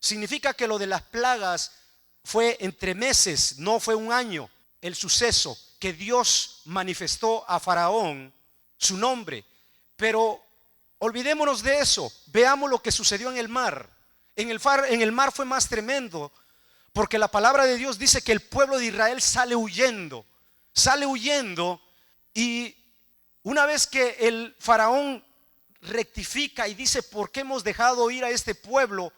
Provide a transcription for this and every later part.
Significa que lo de las plagas fue entre meses, no fue un año. El suceso que Dios manifestó a Faraón su nombre. Pero olvidémonos de eso. Veamos lo que sucedió en el mar. En el mar fue más tremendo, porque la palabra de Dios dice que el pueblo de Israel sale huyendo. Y una vez que el faraón rectifica y dice: ¿por qué hemos dejado ir a este pueblo?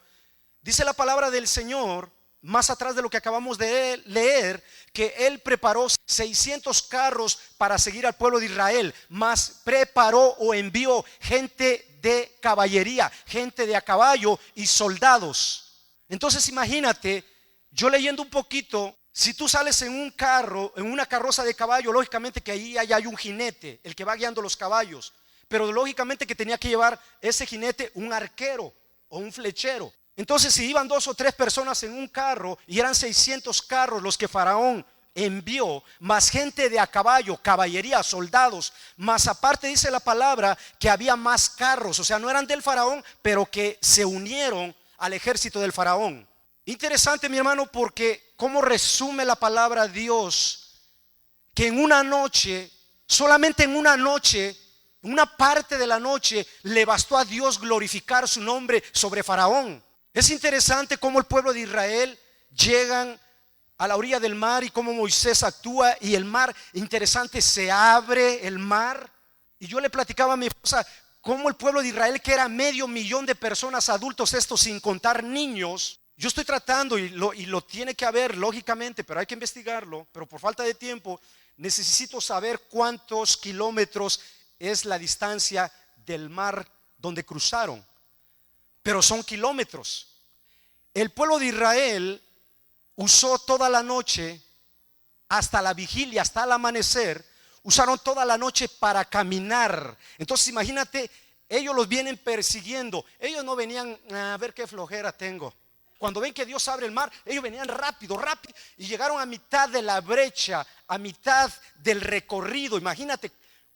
Dice la palabra del Señor, más atrás de lo que acabamos de leer, que él preparó 600 carros para seguir al pueblo de Israel, más preparó o envió gente de caballería, gente de a caballo y soldados. Entonces imagínate, yo leyendo un poquito, si tú sales en un carro, en una carroza de caballo, lógicamente que ahí hay un jinete, el que va guiando los caballos, pero lógicamente que tenía que llevar ese jinete un arquero o un flechero. Entonces si iban 2 o 3 personas en un carro y eran 600 carros los que Faraón envió, más gente de a caballo, caballería, soldados, más aparte dice la palabra que había más carros, o sea, no eran del Faraón, pero que se unieron al ejército del Faraón. Interesante, mi hermano, porque cómo resume la palabra Dios, que en una noche, solamente en una noche, una parte de la noche, le bastó a Dios glorificar su nombre sobre Faraón. Es interesante cómo el pueblo de Israel llegan a la orilla del mar y cómo Moisés actúa y el mar, interesante, se abre el mar. Y yo le platicaba a mi esposa cómo el pueblo de Israel, que era 500,000 de personas, adultos, esto sin contar niños. Yo estoy tratando y lo tiene que haber lógicamente, pero hay que investigarlo, pero por falta de tiempo necesito saber cuántos kilómetros es la distancia del mar donde cruzaron. Pero son kilómetros. El pueblo de Israel usó toda la noche, hasta la vigilia, hasta el amanecer, usaron toda la noche para caminar. Entonces imagínate, ellos los vienen persiguiendo. Ellos no venían a ver qué flojera tengo. Cuando ven que Dios abre el mar, ellos venían rápido y llegaron a mitad de la brecha, a mitad del recorrido. Imagínate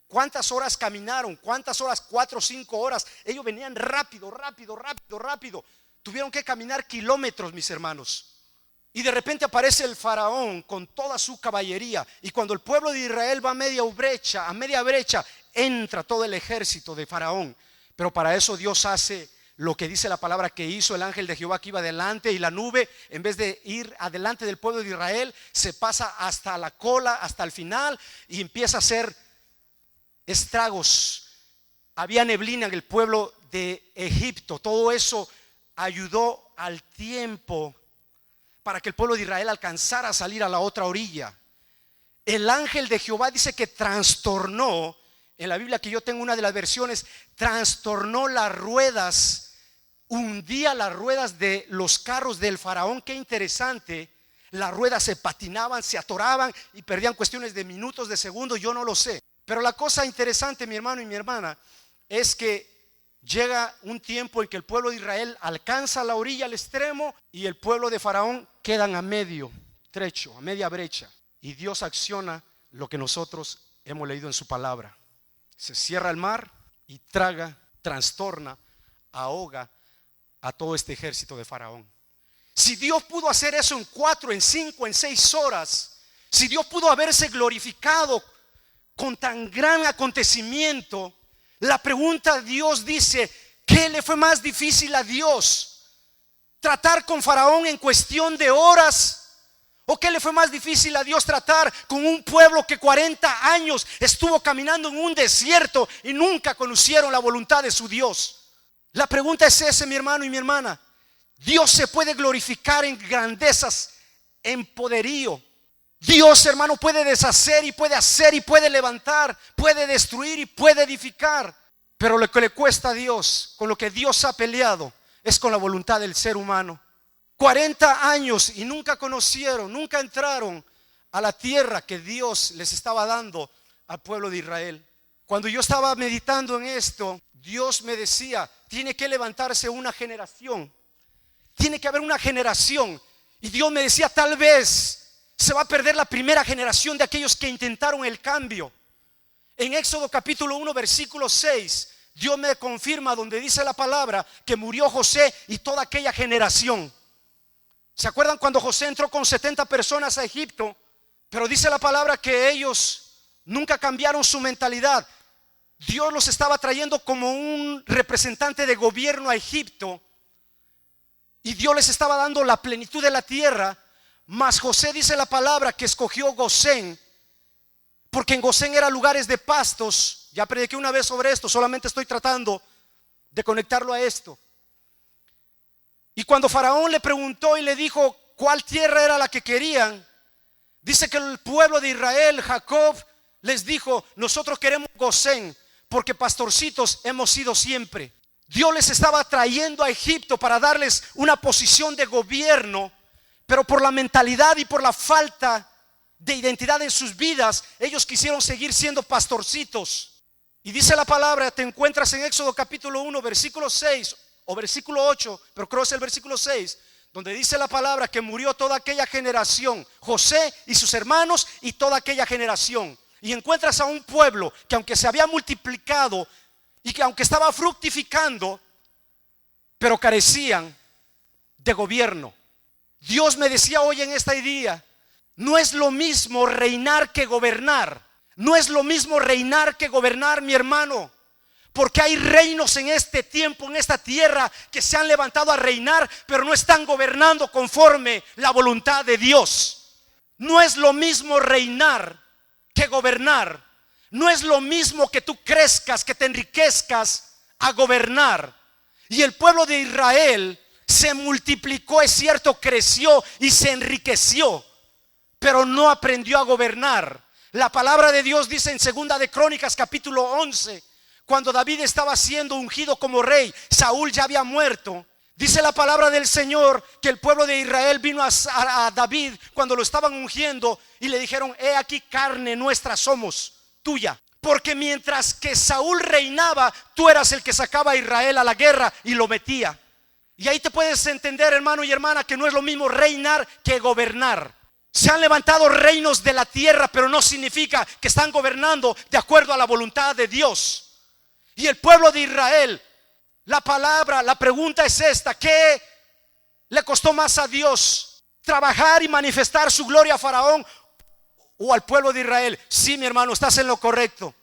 cuántas horas caminaron, cuántas horas, 4 o 5 horas. Ellos venían rápido. Tuvieron que caminar kilómetros, mis hermanos. Y de repente aparece el faraón con toda su caballería. Y cuando el pueblo de Israel va a media brecha, entra todo el ejército de faraón. Pero para eso Dios hace lo que dice la palabra que hizo el ángel de Jehová, que iba adelante, y la nube, en vez de ir adelante del pueblo de Israel, se pasa hasta la cola, hasta el final, y empieza a hacer estragos. Había neblina en el pueblo de Egipto. Todo eso ayudó al tiempo para que el pueblo de Israel alcanzara a salir a la otra orilla. El ángel de Jehová dice que trastornó, en la Biblia que yo tengo, una de las versiones, trastornó las ruedas, hundía las ruedas de los carros del faraón. Qué interesante. Las ruedas se patinaban, se atoraban y perdían cuestiones de minutos, de segundos, yo no lo sé. Pero la cosa interesante, mi hermano y mi hermana, es que llega un tiempo en que el pueblo de Israel alcanza la orilla, al extremo, y el pueblo de faraón quedan a medio trecho, a media brecha. Y Dios acciona lo que nosotros hemos leído en su palabra. Se cierra el mar y traga, trastorna, ahoga a todo este ejército de faraón. Si Dios pudo hacer eso en 4, en 5, en 6 horas, si Dios pudo haberse glorificado con tan gran acontecimiento, la pregunta, Dios dice, ¿qué le fue más difícil a Dios? ¿Tratar con faraón en cuestión de horas? ¿O qué le fue más difícil a Dios tratar con un pueblo que 40 años estuvo caminando en un desierto y nunca conocieron la voluntad de su Dios? La pregunta es esa, mi hermano y mi hermana. Dios se puede glorificar en grandezas, en poderío. Dios, hermano, puede deshacer y puede hacer y puede levantar, puede destruir y puede edificar. Pero lo que le cuesta a Dios, con lo que Dios ha peleado, es con la voluntad del ser humano. 40 años y nunca conocieron, nunca entraron a la tierra que Dios les estaba dando al pueblo de Israel. Cuando yo estaba meditando en esto, Dios me decía, tiene que levantarse una generación, tiene que haber una generación. Y Dios me decía, tal vez se va a perder la primera generación de aquellos que intentaron el cambio. En Éxodo capítulo 1 versículo 6 Dios me confirma donde dice la palabra que murió José y toda aquella generación. ¿Se acuerdan cuando José entró con 70 personas a Egipto? Pero dice la palabra que ellos nunca cambiaron su mentalidad. Dios los estaba trayendo como un representante de gobierno a Egipto, y Dios les estaba dando la plenitud de la tierra. Mas José, dice la palabra, que escogió Gosén, porque en Gosén eran lugares de pastos. Ya prediqué una vez sobre esto, solamente estoy tratando de conectarlo a esto. Y cuando Faraón le preguntó y le dijo cuál tierra era la que querían, dice que el pueblo de Israel, Jacob, les dijo: nosotros queremos Gosén, porque pastorcitos hemos sido siempre. Dios les estaba trayendo a Egipto para darles una posición de gobierno, pero por la mentalidad y por la falta de identidad en sus vidas, ellos quisieron seguir siendo pastorcitos. Y dice la palabra, te encuentras en Éxodo capítulo 1, versículo 6 o versículo 8, pero creo que es el versículo 6, donde dice la palabra que murió toda aquella generación, José y sus hermanos y toda aquella generación. Y encuentras a un pueblo que, aunque se había multiplicado y que aunque estaba fructificando, pero carecían de gobierno. Dios me decía hoy en este día: no es lo mismo reinar que gobernar. No es lo mismo reinar que gobernar, mi hermano. Porque hay reinos en este tiempo, en esta tierra, que se han levantado a reinar, pero no están gobernando conforme la voluntad de Dios. No es lo mismo reinar que gobernar. No es lo mismo que tú crezcas, que te enriquezcas, a gobernar. Y el pueblo de Israel se multiplicó, es cierto, creció y se enriqueció, pero no aprendió a gobernar. La palabra de Dios dice en Segunda de Crónicas capítulo 11, cuando David estaba siendo ungido como rey, Saúl ya había muerto. Dice la palabra del Señor que el pueblo de Israel vino a David cuando lo estaban ungiendo y le dijeron: he aquí, carne nuestra somos, tuya. Porque mientras que Saúl reinaba, tú eras el que sacaba a Israel a la guerra y lo metía. Y ahí te puedes entender, hermano y hermana, que no es lo mismo reinar que gobernar. Se han levantado reinos de la tierra, pero no significa que están gobernando de acuerdo a la voluntad de Dios. Y el pueblo de Israel, la pregunta es esta: ¿qué le costó más a Dios? ¿Trabajar y manifestar su gloria a Faraón o al pueblo de Israel? Sí, mi hermano, estás en lo correcto.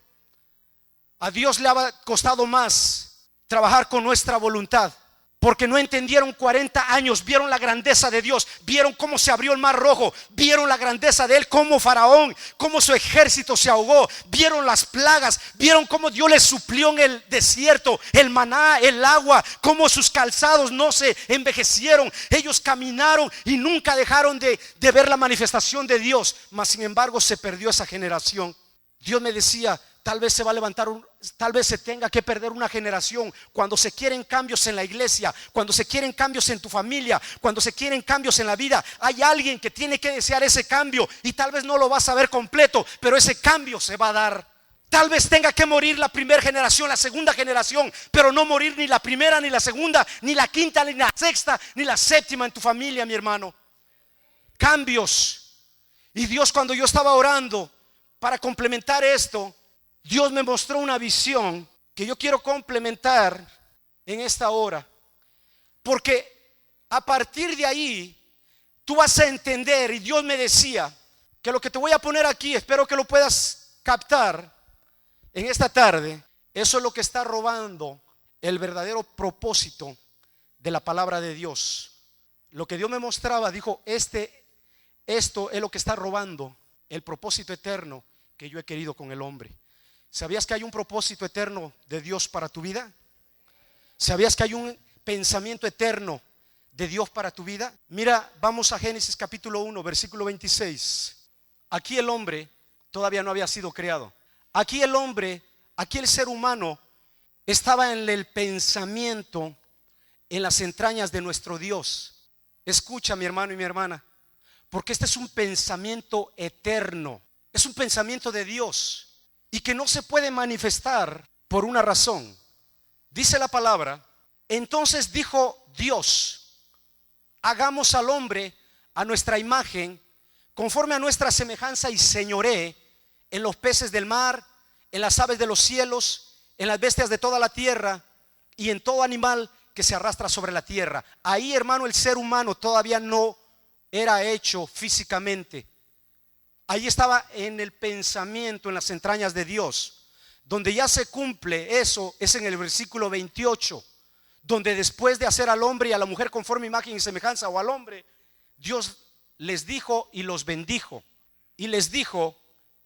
A Dios le ha costado más trabajar con nuestra voluntad, porque no entendieron 40 años, vieron la grandeza de Dios, vieron cómo se abrió el mar rojo, vieron la grandeza de Él, cómo Faraón, cómo su ejército se ahogó, vieron las plagas, vieron cómo Dios les suplió en el desierto el maná, el agua, cómo sus calzados no se envejecieron. Ellos caminaron y nunca dejaron de ver la manifestación de Dios, mas sin embargo se perdió esa generación. Dios me decía: tal vez se va a levantar tal vez se tenga que perder una generación cuando se quieren cambios en la iglesia, cuando se quieren cambios en tu familia, cuando se quieren cambios en la vida. Hay alguien que tiene que desear ese cambio y tal vez no lo vas a ver completo, pero ese cambio se va a dar. Tal vez tenga que morir la primera generación, la segunda generación, pero no morir ni la primera, ni la segunda, ni la quinta, ni la sexta, ni la séptima en tu familia, mi hermano. Cambios. Y Dios, cuando yo estaba orando para complementar esto, Dios me mostró una visión que yo quiero complementar en esta hora, porque a partir de ahí tú vas a entender. Y Dios me decía que lo que te voy a poner aquí, espero que lo puedas captar en esta tarde. Eso es lo que está robando el verdadero propósito de la palabra de Dios. Lo que Dios me mostraba, dijo: esto es lo que está robando el propósito eterno que yo he querido con el hombre. ¿Sabías que hay un propósito eterno de Dios para tu vida? ¿Sabías que hay un pensamiento eterno de Dios para tu vida? Mira, vamos a Génesis capítulo 1, versículo 26. Aquí el hombre todavía no había sido creado. Aquí el hombre, aquí el ser humano estaba en el pensamiento, en las entrañas de nuestro Dios. Escucha, mi hermano y mi hermana, porque este es un pensamiento eterno, es un pensamiento de Dios, y que no se puede manifestar por una razón. Dice la palabra: entonces dijo Dios: hagamos al hombre a nuestra imagen, conforme a nuestra semejanza, y señoree en los peces del mar, en las aves de los cielos, en las bestias de toda la tierra y en todo animal que se arrastra sobre la tierra. Ahí, hermano, el ser humano todavía no era hecho físicamente. Ahí estaba en el pensamiento, en las entrañas de Dios. Donde ya se cumple eso es en el versículo 28, donde después de hacer al hombre y a la mujer conforme imagen y semejanza, o al hombre, Dios les dijo y los bendijo, y les dijo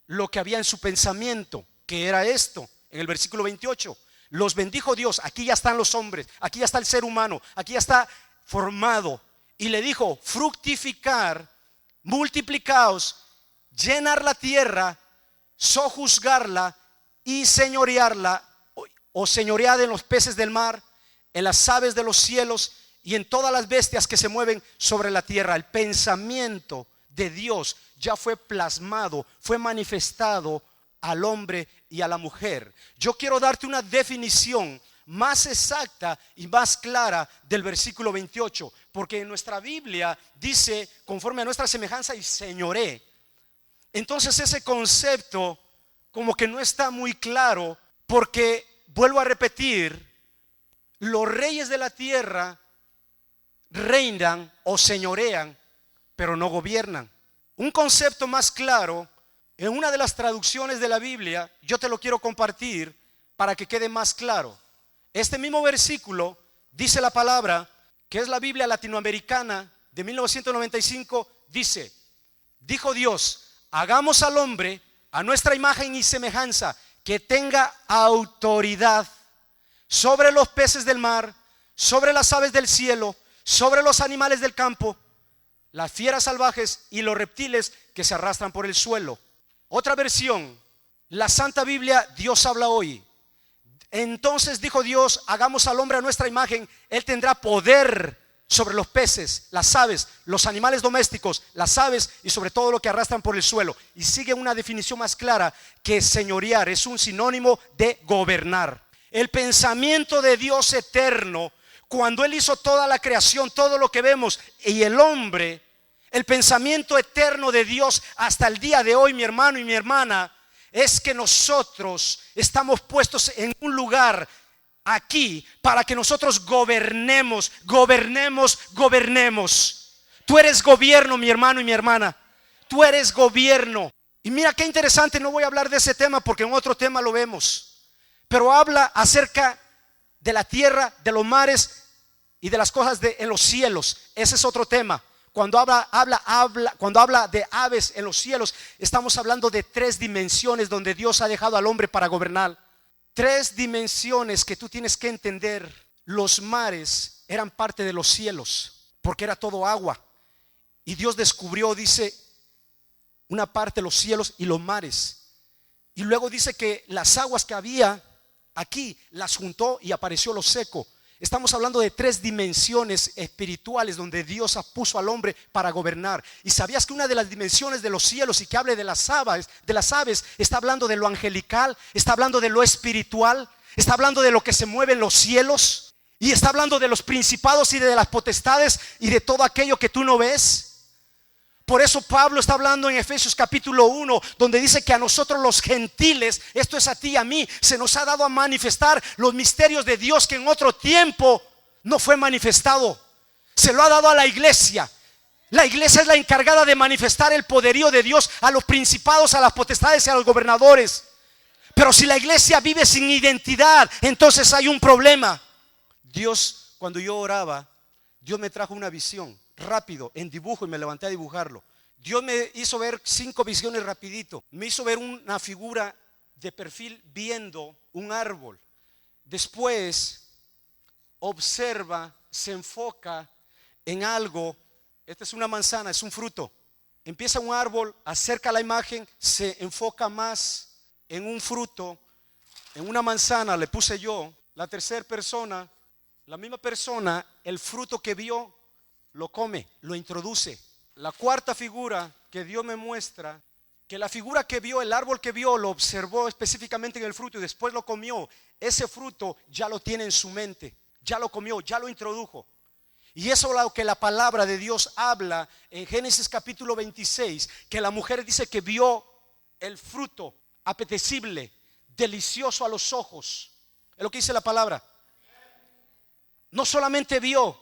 lo que había en su pensamiento, que era esto. En el versículo 28 los bendijo Dios. Aquí ya están los hombres, aquí ya está el ser humano, aquí ya está formado, y le dijo: fructificar, multiplicaos, llenar la tierra, sojuzgarla y señorearla, o señoread en los peces del mar, en las aves de los cielos y en todas las bestias que se mueven sobre la tierra. El pensamiento de Dios ya fue plasmado, fue manifestado al hombre y a la mujer. Yo quiero darte una definición más exacta y más clara del versículo 28, porque en nuestra Biblia dice: conforme a nuestra semejanza y señoré. Entonces ese concepto como que no está muy claro, porque vuelvo a repetir, los reyes de la tierra reinan o señorean, pero no gobiernan. Un concepto más claro, en una de las traducciones de la Biblia, yo te lo quiero compartir para que quede más claro. Este mismo versículo dice la palabra, que es la Biblia latinoamericana de 1995, dice: dijo Dios, hagamos al hombre a nuestra imagen y semejanza, que tenga autoridad sobre los peces del mar, sobre las aves del cielo, sobre los animales del campo, las fieras salvajes y los reptiles que se arrastran por el suelo. Otra versión, la Santa Biblia, Dios habla hoy. Entonces dijo Dios: hagamos al hombre a nuestra imagen. Él tendrá poder sobre los peces, las aves, los animales domésticos, las aves y sobre todo lo que arrastran por el suelo. Y sigue una definición más clara, que señorear es un sinónimo de gobernar. El pensamiento de Dios eterno, cuando Él hizo toda la creación, todo lo que vemos, y el hombre, el pensamiento eterno de Dios hasta el día de hoy, mi hermano y mi hermana, es que nosotros estamos puestos en un lugar aquí para que nosotros gobernemos. Tú eres gobierno, mi hermano y mi hermana. Tú eres gobierno. Y mira qué interesante, no voy a hablar de ese tema porque en otro tema lo vemos, pero habla acerca de la tierra, de los mares y de las cosas en los cielos. Ese es otro tema. Cuando habla de aves en los cielos, estamos hablando de 3 dimensiones donde Dios ha dejado al hombre para gobernar. 3 dimensiones que tú tienes que entender. Los mares eran parte de los cielos porque era todo agua, y Dios descubrió, dice, una parte de los cielos y los mares, y luego dice que las aguas que había aquí las juntó y apareció lo seco. Estamos hablando de 3 dimensiones espirituales donde Dios puso al hombre para gobernar. Y sabías que una de las dimensiones de los cielos, y que hable de las aves, está hablando de lo angelical, está hablando de lo espiritual, está hablando de lo que se mueve en los cielos, y está hablando de los principados y de las potestades y de todo aquello que tú no ves. Por eso Pablo está hablando en Efesios capítulo 1, donde dice que a nosotros los gentiles, esto es a ti y a mí, se nos ha dado a manifestar los misterios de Dios que en otro tiempo no fue manifestado. Se lo ha dado a la iglesia. La iglesia es la encargada de manifestar el poderío de Dios a los principados, a las potestades y a los gobernadores. Pero si la iglesia vive sin identidad, entonces hay un problema. Dios, cuando yo oraba, Dios me trajo una visión rápido en dibujo y me levanté a dibujarlo. Dios me hizo ver 5 visiones rapidito. Me hizo ver una figura de perfil viendo un árbol. Después observa, se enfoca en algo. Esta es una manzana, es un fruto. Empieza un árbol, acerca la imagen, se enfoca más en un fruto, en una manzana le puse yo. La tercera persona, la misma persona, el fruto que vio lo come, lo introduce. La cuarta figura que Dios me muestra, que la figura que vio, el árbol que vio, lo observó específicamente en el fruto y después lo comió. Ese fruto ya lo tiene en su mente, ya lo comió, ya lo introdujo. Y eso es lo que la palabra de Dios habla en Génesis capítulo 26, que la mujer dice que vio el fruto apetecible, delicioso a los ojos. Es lo que dice la palabra. No solamente vio,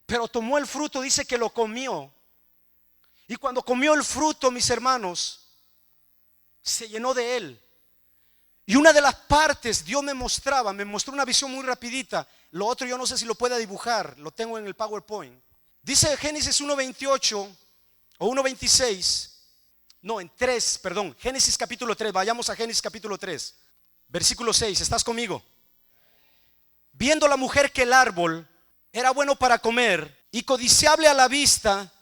pero tomó el fruto, dice que lo comió. Y cuando comió el fruto, mis hermanos, se llenó de él. Y una de las partes Dios me mostró una visión muy rapidita. Lo otro yo no sé si lo pueda dibujar, lo tengo en el PowerPoint. Dice Génesis 1:28 o 1:26. No, en 3, perdón, Génesis capítulo 3, vayamos a Génesis capítulo 3, versículo 6, ¿estás conmigo? Viendo la mujer que el árbol era bueno para comer y codiciable a la vista,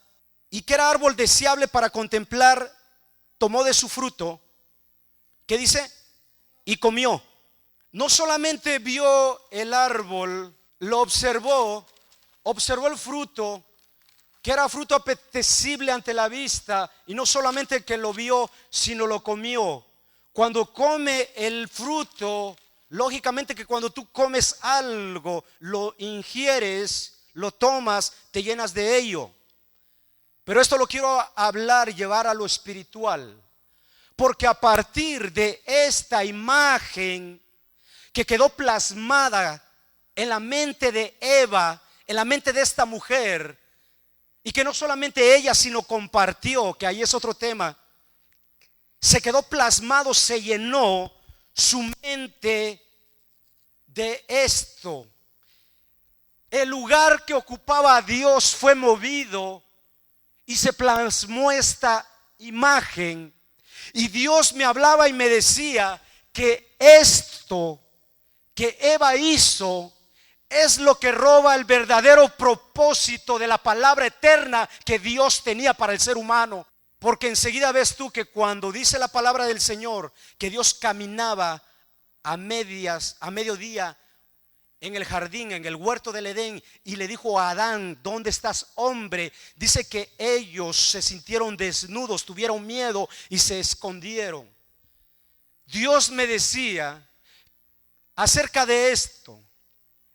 y que era árbol deseable para contemplar, tomó de su fruto, ¿qué dice? Y comió. No solamente vio el árbol, lo observó el fruto, que era fruto apetecible ante la vista, y no solamente que lo vio, sino lo comió. Cuando come el fruto, lógicamente que cuando tú comes algo, lo ingieres, lo tomas, te llenas de ello. Pero esto lo quiero hablar, llevar a lo espiritual, porque a partir de esta imagen que quedó plasmada en la mente de Eva, en la mente de esta mujer, y que no solamente ella, sino compartió, que ahí es otro tema, se quedó plasmado, se llenó su mente de esto. El lugar que ocupaba Dios fue movido y se plasmó esta imagen. Y Dios me hablaba y me decía que esto que Eva hizo es lo que roba el verdadero propósito de la palabra eterna que Dios tenía para el ser humano. Porque enseguida ves tú que cuando dice la palabra del Señor que Dios caminaba a mediodía en el jardín, en el huerto del Edén, y le dijo a Adán: ¿dónde estás, hombre? Dice que ellos se sintieron desnudos, tuvieron miedo y se escondieron. Dios me decía acerca de esto,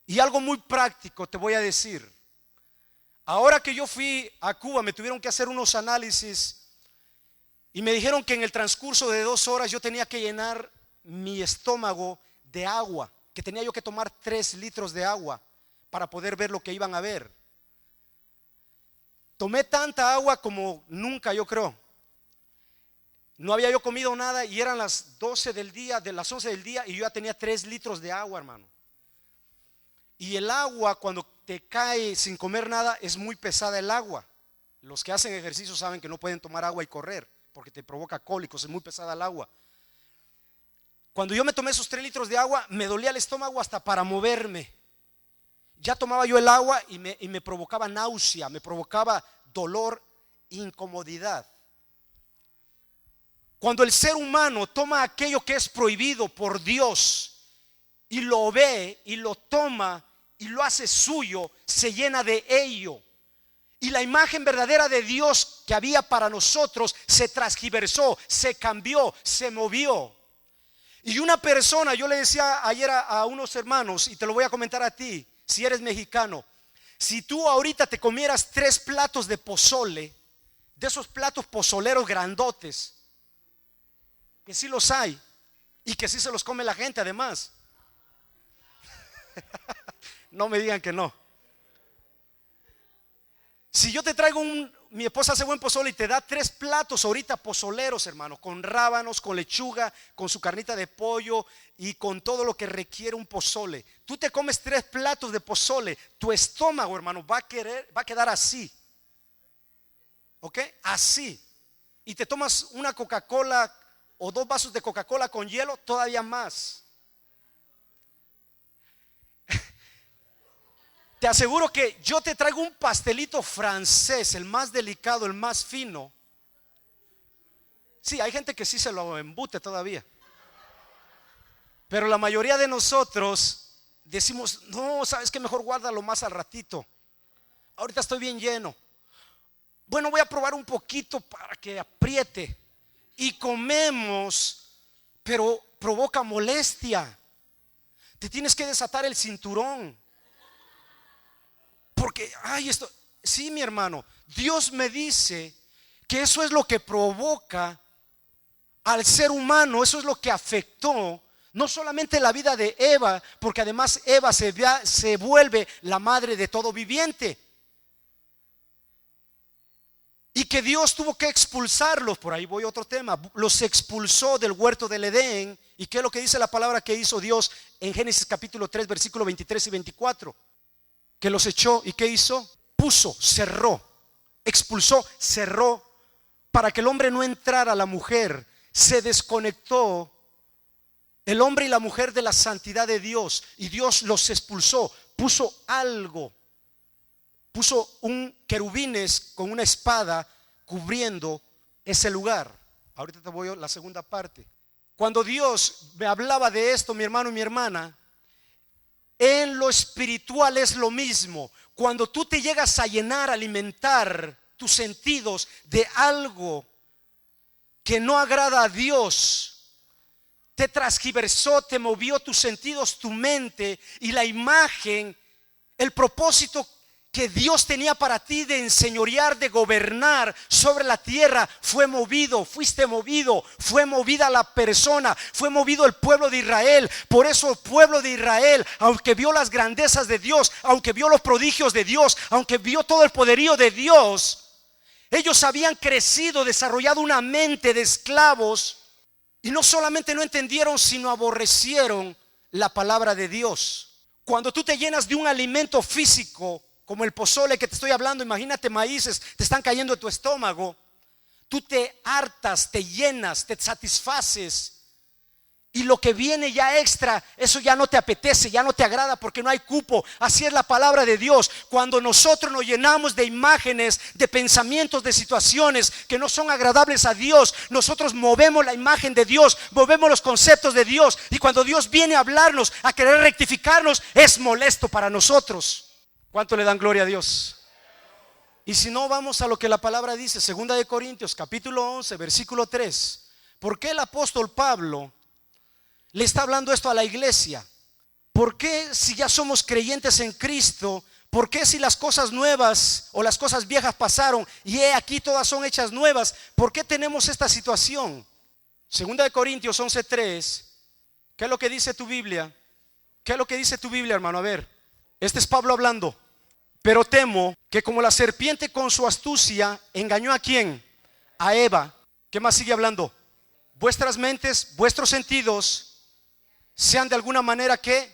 y algo muy práctico te voy a decir. Ahora que yo fui a Cuba, me tuvieron que hacer unos análisis y me dijeron que en el transcurso de 2 horas yo tenía que llenar mi estómago de agua, que tenía yo que tomar 3 litros de agua para poder ver lo que iban a ver. Tomé tanta agua como nunca, yo creo. No había yo comido nada y eran las 12 del día, de las 11 del día, y yo ya tenía 3 litros de agua, hermano. Y el agua, cuando te cae sin comer nada, es muy pesada el agua. Los que hacen ejercicio saben que no pueden tomar agua y correr porque te provoca cólicos, es muy pesada el agua. Cuando yo me tomé esos 3 litros de agua, me dolía el estómago hasta para moverme. Ya tomaba yo el agua y me provocaba náusea, me provocaba dolor, incomodidad. Cuando el ser humano toma aquello que es prohibido por Dios y lo ve y lo toma y lo hace suyo, se llena de ello. Y la imagen verdadera de Dios que había para nosotros se transgiversó, se cambió, se movió. Y una persona, yo le decía ayer a unos hermanos, y te lo voy a comentar a ti, si eres mexicano: si tú ahorita te comieras 3 platos de pozole, de esos platos pozoleros grandotes, que sí los hay y que sí se los come la gente además. No me digan que no. Si yo te traigo mi esposa hace buen pozole y te da 3 platos ahorita pozoleros, hermano, con rábanos, con lechuga, con su carnita de pollo y con todo lo que requiere un pozole. Tú te comes 3 platos de pozole, tu estómago, hermano, va a quedar así. ¿Ok? Así. Y te tomas una Coca-Cola o 2 vasos de Coca-Cola con hielo, todavía más. Te aseguro que yo te traigo un pastelito francés, el más delicado, el más fino. Sí, hay gente que sí se lo embute todavía. Pero la mayoría de nosotros decimos: no, sabes que mejor guárdalo más al ratito. Ahorita estoy bien lleno. Bueno, voy a probar un poquito para que apriete. Y comemos, pero provoca molestia. Te tienes que desatar el cinturón. Porque, esto, sí, mi hermano, Dios me dice que eso es lo que provoca al ser humano, eso es lo que afectó No solamente la vida de Eva, porque además Eva se vuelve la madre de todo viviente. Y que Dios tuvo que expulsarlos, por ahí voy a otro tema, los expulsó del huerto del Edén. ¿Y qué es lo que dice la palabra que hizo Dios en Génesis capítulo 3, versículos 23 y 24? Que los echó, ¿y qué hizo? Puso, cerró, expulsó, cerró, para que el hombre no entrara, la mujer se desconectó, el hombre y la mujer, de la santidad de Dios, y Dios los expulsó. Puso algo, puso un querubines con una espada cubriendo ese lugar. Ahorita te voy a la segunda parte. Cuando Dios me hablaba de esto, mi hermano y mi hermana, en lo espiritual es lo mismo. Cuando tú te llegas a llenar, a alimentar tus sentidos de algo que no agrada a Dios, te transgiversó, te movió tus sentidos, tu mente, y la imagen, el propósito que Dios tenía para ti de enseñorear, de gobernar sobre la tierra, fue movido, fuiste movido, fue movida la persona, fue movido el pueblo de Israel. Por eso el pueblo de Israel, aunque vio las grandezas de Dios, aunque vio los prodigios de Dios, aunque vio todo el poderío de Dios, ellos habían crecido, desarrollado una mente de esclavos, y no solamente no entendieron, sino aborrecieron la palabra de Dios. Cuando tú te llenas de un alimento físico, como el pozole que te estoy hablando, imagínate, maíces te están cayendo en tu estómago, tú te hartas, te llenas, te satisfaces, y lo que viene ya extra, eso ya no te apetece, ya no te agrada, porque no hay cupo. Así es la palabra de Dios. Cuando nosotros nos llenamos de imágenes, de pensamientos, de situaciones que no son agradables a Dios, nosotros movemos la imagen de Dios, movemos los conceptos de Dios, y cuando Dios viene a hablarnos, a querer rectificarnos, es molesto para nosotros. ¿Cuánto le dan gloria a Dios? Y si no, vamos a lo que la palabra dice, 2 Corintios capítulo 11, versículo 3. ¿Por qué el apóstol Pablo le está hablando esto a la iglesia? ¿Por qué, si ya somos creyentes en Cristo, por qué, si las cosas nuevas o las cosas viejas pasaron y he aquí todas son hechas nuevas, por qué tenemos esta situación? 2 Corintios 11:3. ¿Qué es lo que dice tu Biblia? ¿Qué es lo que dice tu Biblia, hermano? A ver, este es Pablo hablando. Pero temo que como la serpiente con su astucia engañó ¿a quién? A Eva. ¿Qué más sigue hablando? Vuestras mentes, vuestros sentidos sean de alguna manera que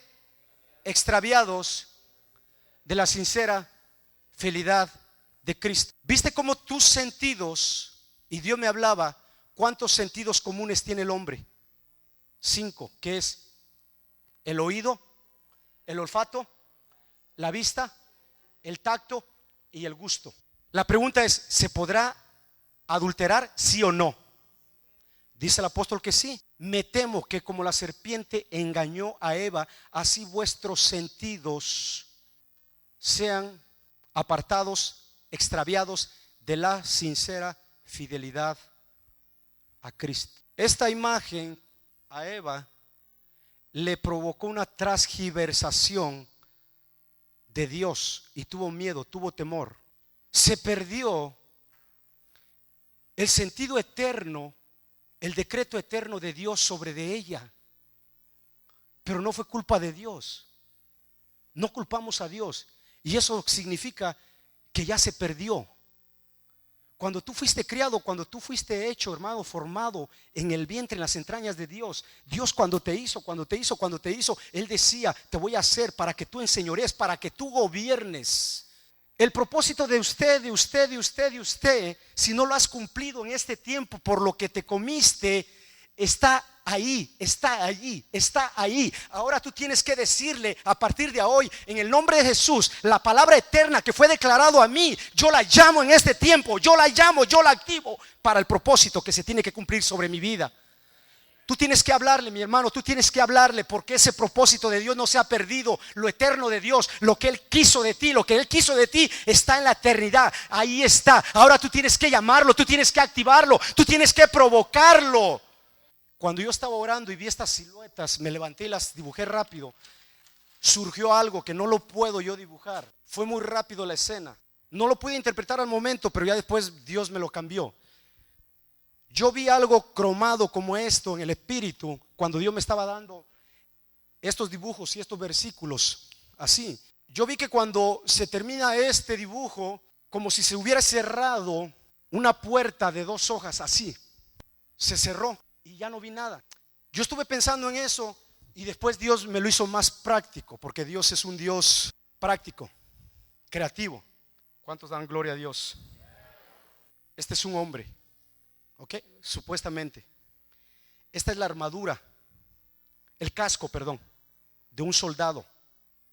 extraviados de la sincera fidelidad de Cristo. ¿Viste cómo tus sentidos, y Dios me hablaba, cuántos sentidos comunes tiene el hombre? 5, que es el oído, el olfato, la vista, el tacto y el gusto. La pregunta es, ¿se podrá adulterar, sí o no? Dice el apóstol que sí. Me temo que como la serpiente engañó a Eva, así vuestros sentidos sean apartados, extraviados de la sincera fidelidad a Cristo. Esta imagen a Eva le provocó una transgiversación de Dios, y tuvo miedo, tuvo temor. Se perdió el sentido eterno, el decreto eterno de Dios sobre de ella. Pero no fue culpa de Dios. No culpamos a Dios, y eso significa que ya se perdió. Cuando tú fuiste criado, cuando tú fuiste hecho, hermano, formado en el vientre, en las entrañas de Dios, Dios cuando te hizo, Él decía, te voy a hacer para que tú enseñorees, para que tú gobiernes. El propósito de usted, si no lo has cumplido en este tiempo por lo que te comiste, está ahí, está allí, está ahí. Ahora tú tienes que decirle a partir de hoy, en el nombre de Jesús, la palabra eterna que fue declarado a mí, yo la llamo en este tiempo, yo la llamo, yo la activo para el propósito que se tiene que cumplir sobre mi vida. Tú tienes que hablarle, mi hermano, tú tienes que hablarle, porque ese propósito de Dios no se ha perdido. Lo eterno de Dios, lo que Él quiso de ti, lo que Él quiso de ti está en la eternidad, ahí está. Ahora tú tienes que llamarlo, tú tienes que activarlo, tú tienes que provocarlo. Cuando yo estaba orando y vi estas siluetas, me levanté y las dibujé rápido. Surgió algo que no lo puedo yo dibujar. Fue muy rápido la escena. No lo pude interpretar al momento, pero ya después Dios me lo cambió. Yo vi algo cromado como esto en el espíritu, cuando Dios me estaba dando estos dibujos y estos versículos así, yo vi que cuando se termina este dibujo, como si se hubiera cerrado una puerta de 2 hojas así, se cerró y ya no vi nada. Yo estuve pensando en eso y después Dios me lo hizo más práctico, porque Dios es un Dios práctico, creativo. ¿Cuántos dan gloria a Dios? Este es un hombre, ¿ok? Supuestamente. Esta es la armadura, el casco, perdón, de un soldado.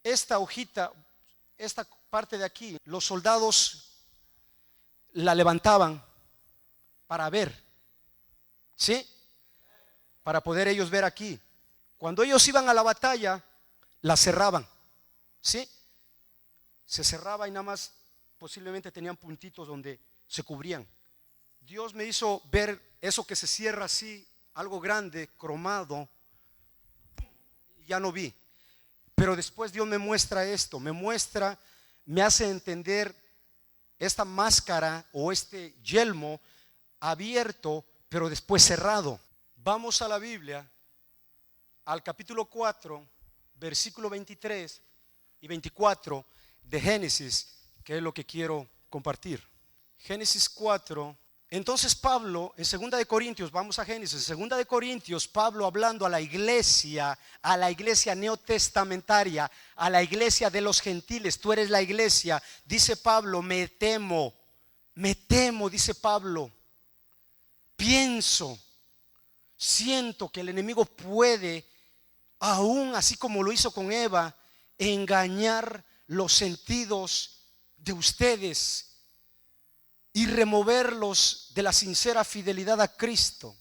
Esta hojita, esta parte de aquí, los soldados la levantaban para ver, ¿sí? Para poder ellos ver aquí. Cuando ellos iban a la batalla, la cerraban, ¿sí? Se cerraba y nada más posiblemente tenían puntitos donde se cubrían. Dios me hizo ver eso que se cierra así, algo grande, cromado, y ya no vi. Pero después Dios me muestra esto, me hace entender esta máscara o este yelmo abierto, pero después cerrado. Vamos a la Biblia, al capítulo 4, versículo 23 y 24 de Génesis, que es lo que quiero compartir. Génesis 4. Entonces Pablo, en 2 de Corintios, vamos a Génesis, en 2 de Corintios, Pablo hablando a la iglesia neotestamentaria, a la iglesia de los gentiles, tú eres la iglesia, dice Pablo, me temo, dice Pablo, siento que el enemigo puede, aún así como lo hizo con Eva, engañar los sentidos de ustedes y removerlos de la sincera fidelidad a Cristo.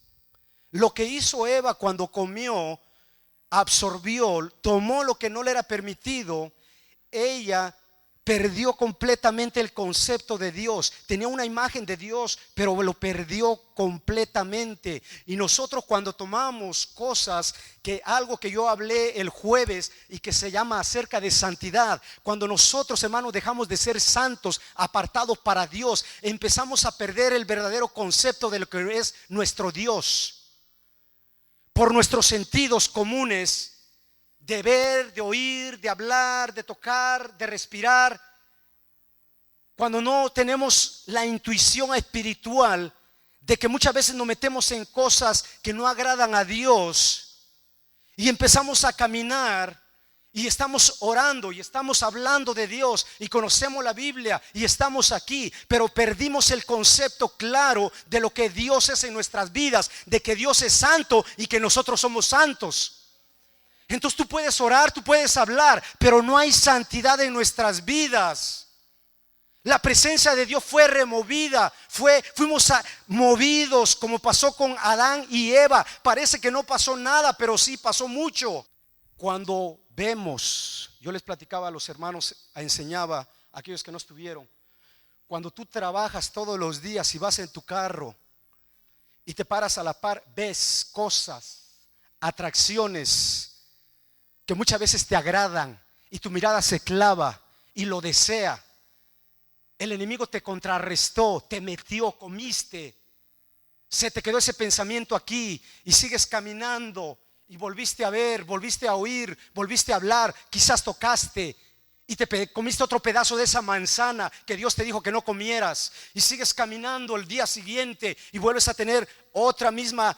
Lo que hizo Eva cuando comió, absorbió, tomó lo que no le era permitido, ella perdió completamente el concepto de Dios. Tenía una imagen de Dios, pero lo perdió completamente. Y nosotros cuando tomamos cosas, que algo que yo hablé el jueves y que se llama acerca de santidad, cuando nosotros, hermanos, dejamos de ser santos, apartados para Dios, empezamos a perder el verdadero concepto de lo que es nuestro Dios. Por nuestros sentidos comunes, de ver, de oír, de hablar, de tocar, de respirar, cuando no tenemos la intuición espiritual de que muchas veces nos metemos en cosas que no agradan a Dios y empezamos a caminar y estamos orando y estamos hablando de Dios y conocemos la Biblia y estamos aquí, pero perdimos el concepto claro de lo que Dios es en nuestras vidas, de que Dios es santo y que nosotros somos santos. Entonces tú puedes orar, tú puedes hablar, pero no hay santidad en nuestras vidas. La presencia de Dios fue removida, fuimos movidos, como pasó con Adán y Eva. Parece que no pasó nada, pero sí pasó mucho. Cuando vemos, yo les platicaba a los hermanos, enseñaba a aquellos que no estuvieron, cuando tú trabajas todos los días y vas en tu carro y te paras a la par, ves cosas, atracciones que muchas veces te agradan y tu mirada se clava y lo desea. El enemigo te contrarrestó, te metió, comiste, se te quedó ese pensamiento aquí y sigues caminando y volviste a ver, volviste a oír, volviste a hablar, quizás tocaste y te comiste otro pedazo de esa manzana que Dios te dijo que no comieras, y sigues caminando el día siguiente y vuelves a tener otra misma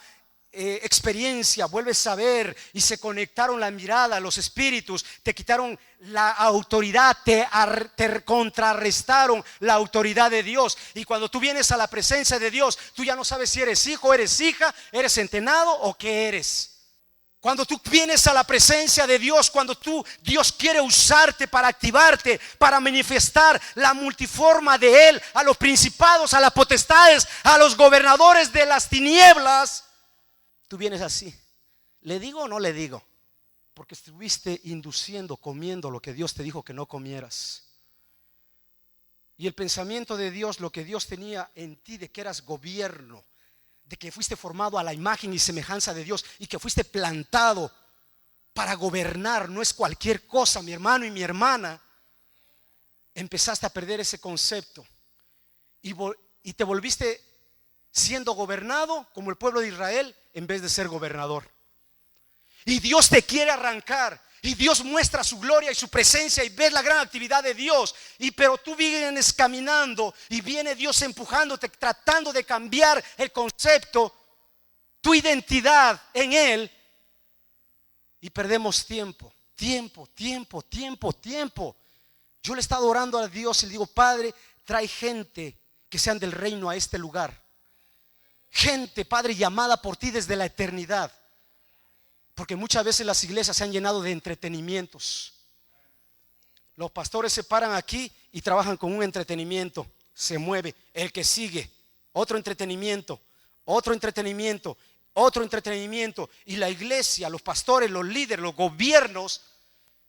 experiencia, vuelves a ver y se conectaron la mirada, los espíritus, te quitaron la autoridad, te contrarrestaron la autoridad de Dios. Y cuando tú vienes a la presencia de Dios, tú ya no sabes si eres hijo, eres hija, eres centenado o qué eres. Cuando tú vienes a la presencia de Dios, cuando Dios quiere usarte para activarte, para manifestar la multiforma de Él a los principados, a las potestades, a los gobernadores de las tinieblas, tú vienes así. ¿Le digo o no le digo? Porque estuviste induciendo, comiendo lo que Dios te dijo que no comieras. Y el pensamiento de Dios, lo que Dios tenía en ti, de que eras gobierno, de que fuiste formado a la imagen y semejanza de Dios y que fuiste plantado para gobernar, no es cualquier cosa, mi hermano y mi hermana. Empezaste a perder ese concepto y te volviste siendo gobernado como el pueblo de Israel en vez de ser gobernador. Y Dios te quiere arrancar. Y Dios muestra su gloria y su presencia y ves la gran actividad de Dios. Pero tú vienes caminando y viene Dios empujándote, tratando de cambiar el concepto, tu identidad en Él. Y perdemos tiempo. Yo le he estado orando a Dios y le digo: Padre, trae gente que sean del reino a este lugar. Gente, Padre, llamada por ti desde la eternidad. Porque muchas veces las iglesias se han llenado de entretenimientos. Los pastores se paran aquí y trabajan con un entretenimiento. Se mueve, el que sigue, otro entretenimiento, otro entretenimiento, otro entretenimiento. Y la iglesia, los pastores, los líderes, los gobiernos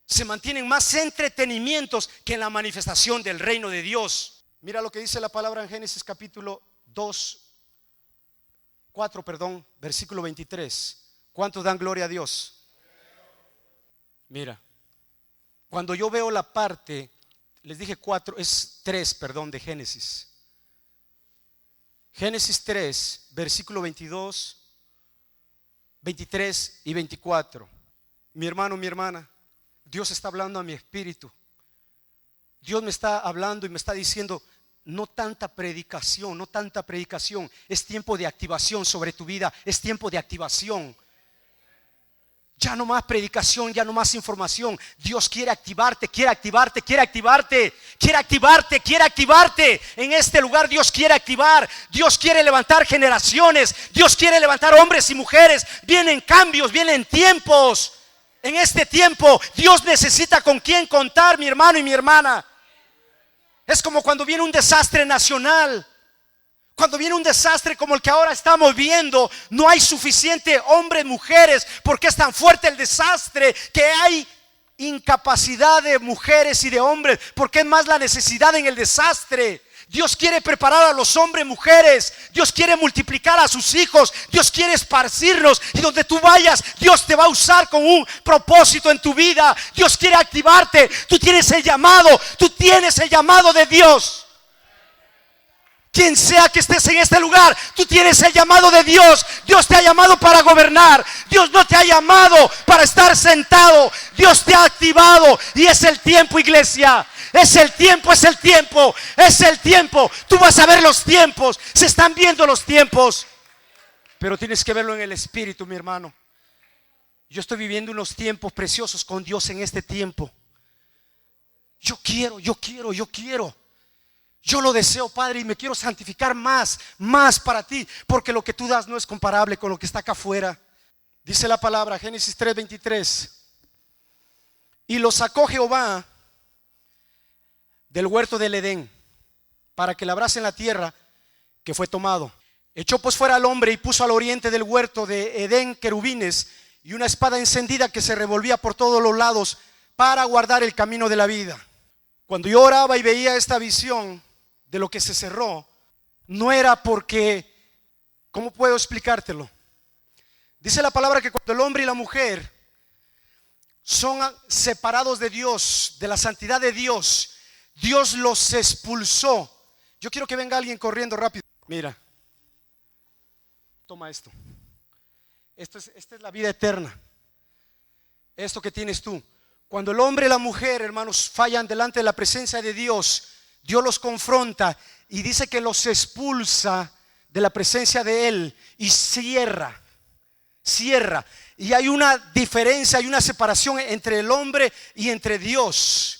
se mantienen más entretenimientos que en la manifestación del reino de Dios. Mira lo que dice la palabra en Génesis capítulo 4, versículo 23. ¿Cuántos dan gloria a Dios? Mira, cuando yo veo la parte, les dije 4, es 3, de Génesis. Génesis 3, versículo 22, 23 y 24. Mi hermano, mi hermana, Dios está hablando a mi espíritu. Dios me está hablando y me está diciendo: no tanta predicación, es tiempo de activación sobre tu vida, es tiempo de activación. Ya no más predicación, ya no más información. Dios quiere activarte, quiere activarte. En este lugar Dios quiere activar. Dios quiere levantar generaciones. Dios quiere levantar hombres y mujeres. Vienen cambios, vienen tiempos. En este tiempo Dios necesita con quién contar, mi hermano y mi hermana. Es como cuando viene un desastre nacional. Cuando viene un desastre como el que ahora estamos viendo, no hay suficiente hombres, mujeres, porque es tan fuerte el desastre que hay incapacidad de mujeres y de hombres, porque es más la necesidad en el desastre. Dios quiere preparar a los hombres, mujeres. Dios quiere multiplicar a sus hijos. Dios quiere esparcirlos, y donde tú vayas, Dios te va a usar con un propósito en tu vida. Dios quiere activarte. Tú tienes el llamado de Dios. Quien sea que estés en este lugar, tú tienes el llamado de Dios. Dios te ha llamado para gobernar. Dios no te ha llamado para estar sentado. Dios te ha activado y es el tiempo, iglesia. Es el tiempo. Tú vas a ver los tiempos. Se están viendo los tiempos. Pero tienes que verlo en el espíritu, mi hermano. Yo estoy viviendo unos tiempos preciosos con Dios en este tiempo. Yo quiero. Yo lo deseo, Padre, y me quiero santificar más para ti, porque lo que tú das no es comparable con lo que está acá afuera. Dice la palabra, Génesis 3:23. Y lo sacó Jehová del huerto del Edén, para que labrase en la tierra que fue tomado. Echó pues fuera al hombre y puso al oriente del huerto de Edén querubines y una espada encendida que se revolvía por todos los lados para guardar el camino de la vida. Cuando yo oraba y veía esta visión de lo que se cerró, no era porque, ¿cómo puedo explicártelo? Dice la palabra que cuando el hombre y la mujer son separados de Dios, de la santidad de Dios, Dios los expulsó. Yo quiero que venga alguien corriendo rápido. Mira, toma esto. Esta es la vida eterna. Esto que tienes tú. Cuando el hombre y la mujer, hermanos, fallan delante de la presencia de Dios, Dios los confronta y dice que los expulsa de la presencia de Él y cierra. Y hay una diferencia, hay una separación entre el hombre y entre Dios.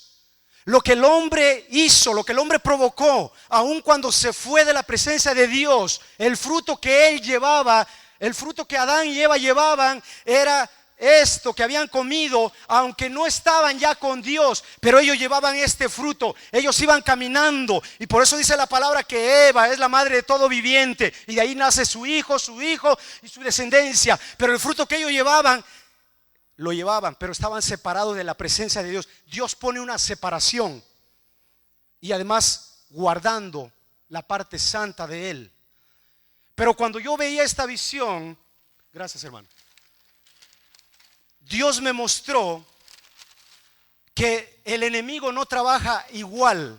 Lo que el hombre hizo, lo que el hombre provocó, aun cuando se fue de la presencia de Dios, el fruto que él llevaba, el fruto que Adán y Eva llevaban, era esto que habían comido, aunque no estaban ya con Dios, pero ellos llevaban este fruto. Ellos iban caminando, y por eso dice la palabra que Eva es la madre de todo viviente, y de ahí nace su hijo y su descendencia. Pero el fruto que ellos llevaban, lo llevaban, pero estaban separados de la presencia de Dios. Dios pone una separación, y además guardando la parte santa de Él. Pero cuando yo veía esta visión, gracias, hermano, Dios me mostró que el enemigo no trabaja igual.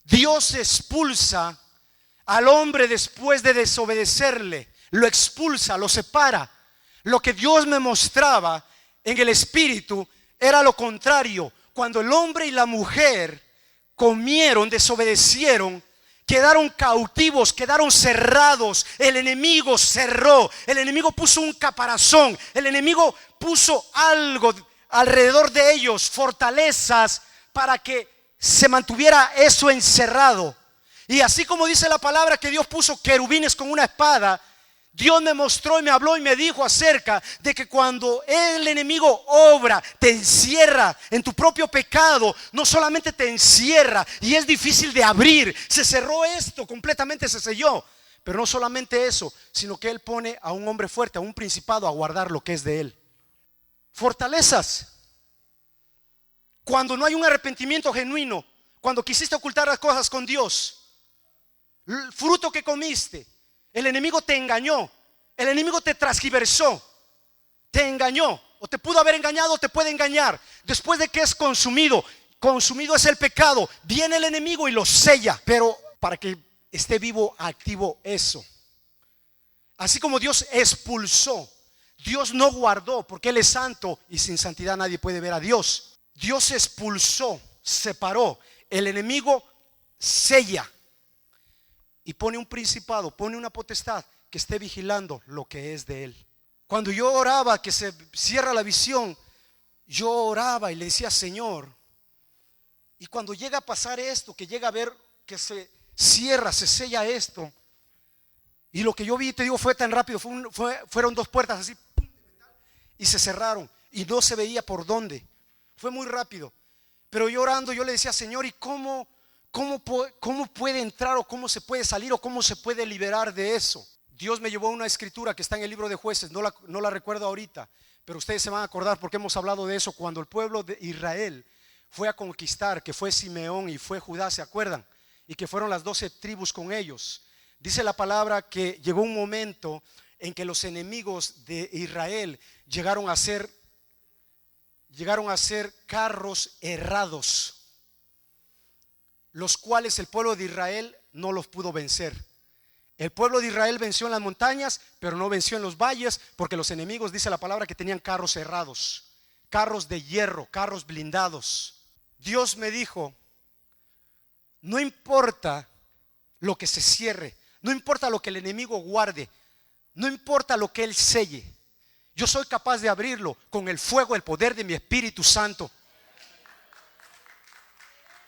Dios expulsa al hombre después de desobedecerle, lo expulsa, lo separa, Lo que Dios me mostraba en el espíritu era lo contrario. Cuando el hombre y la mujer comieron, desobedecieron, quedaron cautivos, quedaron cerrados. El enemigo cerró, el enemigo puso un caparazón, el enemigo puso algo alrededor de ellos, fortalezas, para que se mantuviera eso encerrado. Y así como dice la palabra que Dios puso querubines con una espada, Dios me mostró y me habló y me dijo acerca de que cuando el enemigo obra, te encierra en tu propio pecado, no solamente te encierra y es difícil de abrir, se cerró esto, completamente se selló. Pero no solamente eso, sino que Él pone a un hombre fuerte, a un principado, a guardar lo que es de Él. Fortalezas. Cuando no hay un arrepentimiento genuino, cuando quisiste ocultar las cosas con Dios, el fruto que comiste, el enemigo te engañó, el enemigo te transgiversó, te engañó, o te pudo haber engañado, o te puede engañar. Después de que es consumido, consumido es el pecado, viene el enemigo y lo sella, pero para que esté vivo, activo eso. Así como Dios expulsó, Dios no guardó, porque Él es santo y sin santidad nadie puede ver a Dios. Dios expulsó, separó, el enemigo sella y pone un principado, pone una potestad que esté vigilando lo que es de Él. Cuando yo oraba que se cierra la visión, yo oraba y le decía: Señor, y cuando llega a pasar esto, que llega a ver que se cierra, se sella esto, y lo que yo vi, te digo, fue tan rápido, fueron dos puertas así, ¡pum!, y se cerraron y no se veía por dónde, fue muy rápido. Pero yo orando, yo le decía: Señor, ¿y cómo puede entrar, o cómo se puede salir, o cómo se puede liberar de eso? Dios me llevó a una escritura que está en el libro de Jueces, no la recuerdo ahorita, pero ustedes se van a acordar porque hemos hablado de eso. Cuando el pueblo de Israel fue a conquistar, que fue Simeón y fue Judá, ¿se acuerdan? Y que fueron las 12 tribus con ellos. Dice la palabra que llegó un momento en que los enemigos de Israel llegaron a ser carros errados, los cuales el pueblo de Israel no los pudo vencer. El pueblo de Israel venció en las montañas, pero no venció en los valles, porque los enemigos, dice la palabra, que tenían carros errados, carros de hierro, carros blindados. Dios me dijo: no importa lo que se cierre, no importa lo que el enemigo guarde, no importa lo que él selle, yo soy capaz de abrirlo con el fuego, el poder de mi Espíritu Santo.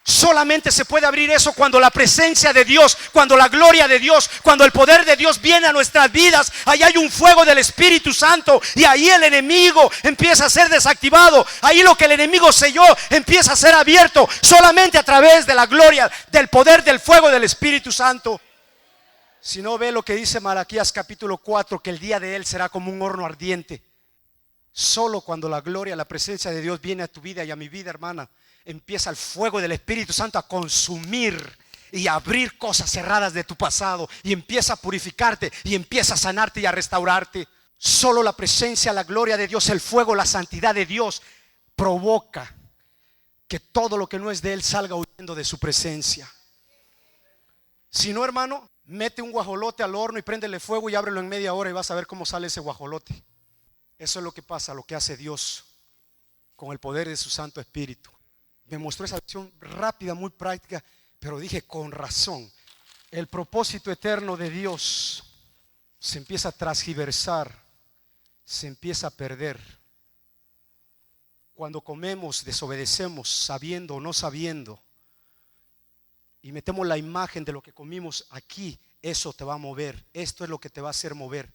Solamente se puede abrir eso cuando la presencia de Dios, cuando la gloria de Dios, cuando el poder de Dios viene a nuestras vidas. Ahí hay un fuego del Espíritu Santo y ahí el enemigo empieza a ser desactivado. Ahí lo que el enemigo selló empieza a ser abierto solamente a través de la gloria, del poder, del fuego del Espíritu Santo. Si no, ve lo que dice Malaquías capítulo 4, que el día de Él será como un horno ardiente. Solo cuando la gloria, la presencia de Dios viene a tu vida y a mi vida, hermana, empieza el fuego del Espíritu Santo a consumir y a abrir cosas cerradas de tu pasado, y empieza a purificarte y empieza a sanarte y a restaurarte. Solo la presencia, la gloria de Dios, el fuego, la santidad de Dios provoca que todo lo que no es de Él salga huyendo de su presencia. Si no, hermano, mete un guajolote al horno y préndele fuego y ábrelo en media hora y vas a ver cómo sale ese guajolote. Eso es lo que pasa, lo que hace Dios con el poder de su Santo Espíritu. Me mostró esa visión rápida, muy práctica, pero dije: con razón, el propósito eterno de Dios se empieza a transgiversar, se empieza a perder. Cuando comemos, desobedecemos, sabiendo o no sabiendo, y metemos la imagen de lo que comimos aquí, eso te va a mover. Esto es lo que te va a hacer mover.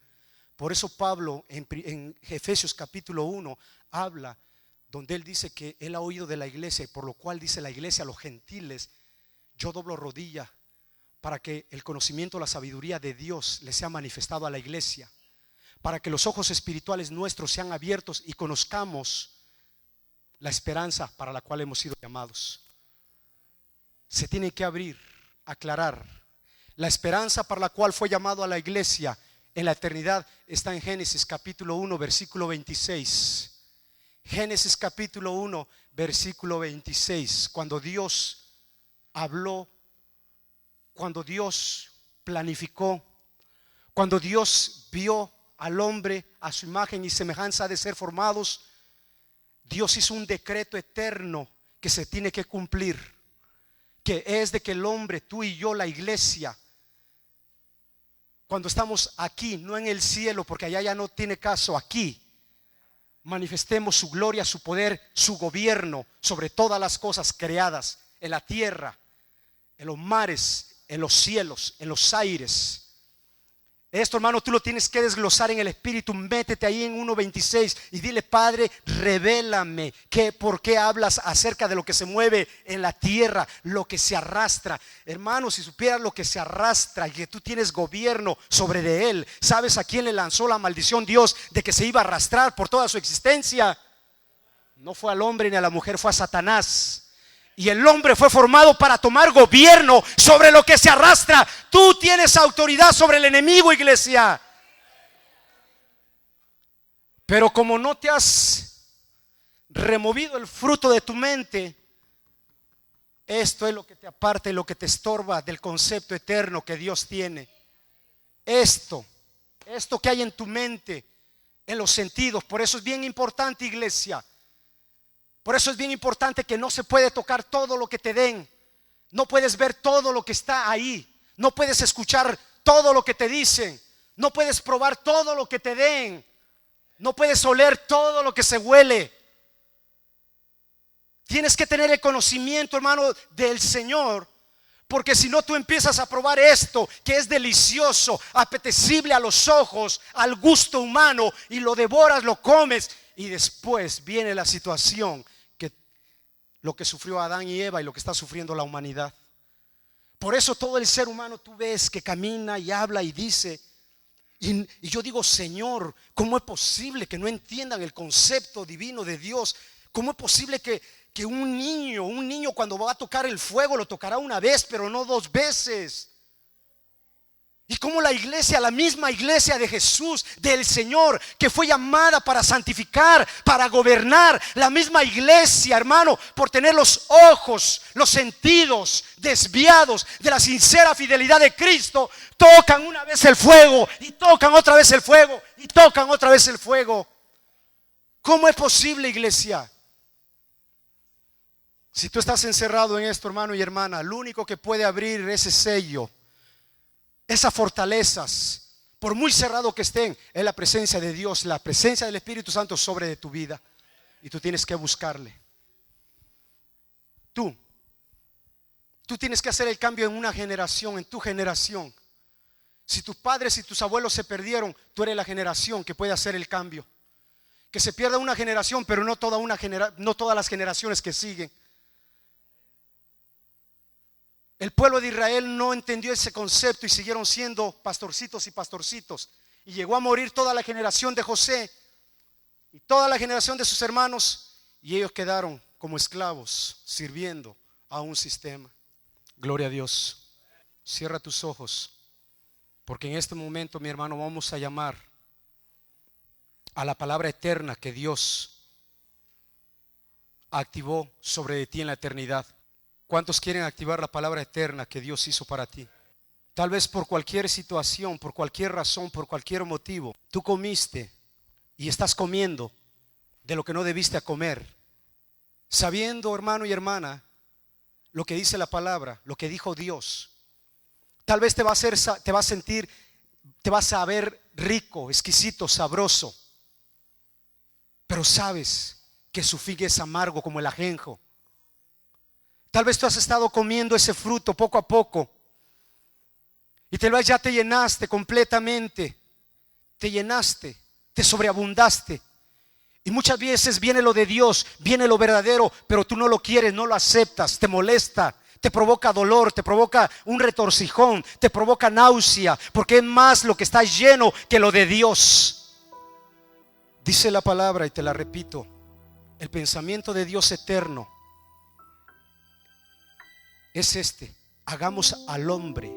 Por eso Pablo en Efesios capítulo 1 habla, donde él dice que él ha oído de la iglesia, y por lo cual dice la iglesia a los gentiles: yo doblo rodilla para que el conocimiento, la sabiduría de Dios le sea manifestado a la iglesia, para que los ojos espirituales nuestros sean abiertos y conozcamos la esperanza para la cual hemos sido llamados. Se tiene que abrir, aclarar. La esperanza para la cual fue llamado a la iglesia en la eternidad está en Génesis capítulo 1 versículo 26. Génesis capítulo 1 versículo 26. Cuando Dios habló, cuando Dios planificó, cuando Dios vio al hombre a su imagen y semejanza de ser formados, Dios hizo un decreto eterno que se tiene que cumplir, que es de que el hombre, tú y yo, la iglesia, cuando estamos aquí, no en el cielo, porque allá ya no tiene caso, aquí manifestemos su gloria, su poder, su gobierno sobre todas las cosas creadas en la tierra, en los mares, en los cielos, en los aires. Esto, hermano, tú lo tienes que desglosar en el espíritu. Métete ahí en 1:26 y dile: Padre, revélame por qué hablas acerca de lo que se mueve en la tierra, lo que se arrastra. Hermano, si supieras lo que se arrastra y que tú tienes gobierno sobre de él, ¿sabes a quién le lanzó la maldición Dios de que se iba a arrastrar por toda su existencia? No fue al hombre ni a la mujer, fue a Satanás. Y el hombre fue formado para tomar gobierno sobre lo que se arrastra. Tú tienes autoridad sobre el enemigo, iglesia. Pero como no te has removido el fruto de tu mente, esto es lo que te aparta y lo que te estorba del concepto eterno que Dios tiene. Esto que hay en tu mente, en los sentidos. Por eso es bien importante, iglesia. Por eso es bien importante que no se puede tocar todo lo que te den. No puedes ver todo lo que está ahí. No puedes escuchar todo lo que te dicen. No puedes probar todo lo que te den. No puedes oler todo lo que se huele. Tienes que tener el conocimiento, hermano, del Señor. Porque si no, tú empiezas a probar esto que es delicioso, apetecible a los ojos, al gusto humano, y lo devoras, lo comes. Y después viene la situación, que lo que sufrió Adán y Eva y lo que está sufriendo la humanidad. Por eso todo el ser humano tú ves que camina y habla y dice. Y yo digo: Señor, ¿cómo es posible que no entiendan el concepto divino de Dios? ¿Cómo es posible que un niño cuando va a tocar el fuego lo tocará una vez, pero no 2 veces? Y como la iglesia, la misma iglesia de Jesús, del Señor, que fue llamada para santificar, para gobernar, la misma iglesia, hermano, por tener los ojos, los sentidos desviados de la sincera fidelidad de Cristo, tocan una vez el fuego y tocan otra vez el fuego y tocan otra vez el fuego. ¿Cómo es posible, iglesia? Si tú estás encerrado en esto, hermano y hermana, lo único que puede abrir ese sello, esas fortalezas, por muy cerrado que estén, es la presencia de Dios, la presencia del Espíritu Santo sobre de tu vida. Y tú tienes que buscarle. Tú tienes que hacer el cambio en una generación, en tu generación. Si tus padres y tus abuelos se perdieron, tú eres la generación que puede hacer el cambio. Que se pierda una generación, pero no todas las generaciones que siguen. El pueblo de Israel no entendió ese concepto y siguieron siendo pastorcitos y pastorcitos. Y llegó a morir toda la generación de José y toda la generación de sus hermanos, y ellos quedaron como esclavos sirviendo a un sistema. Gloria a Dios. Cierra tus ojos, porque en este momento, mi hermano, vamos a llamar a la palabra eterna que Dios activó sobre ti en la eternidad. ¿Cuántos quieren activar la palabra eterna que Dios hizo para ti? Tal vez por cualquier situación, por cualquier razón, por cualquier motivo, tú comiste y estás comiendo de lo que no debiste comer, sabiendo, hermano y hermana, lo que dice la palabra, lo que dijo Dios. Tal vez te va a ver rico, exquisito, sabroso, pero sabes que su figa es amargo como el ajenjo. Tal vez tú has estado comiendo ese fruto poco a poco y tal vez ya te llenaste completamente, te sobreabundaste. Y muchas veces viene lo de Dios, viene lo verdadero, pero tú no lo quieres, no lo aceptas, te molesta, te provoca dolor, te provoca un retorcijón, te provoca náusea, porque es más lo que está lleno que lo de Dios. Dice la palabra, y te la repito, el pensamiento de Dios eterno es hagamos al hombre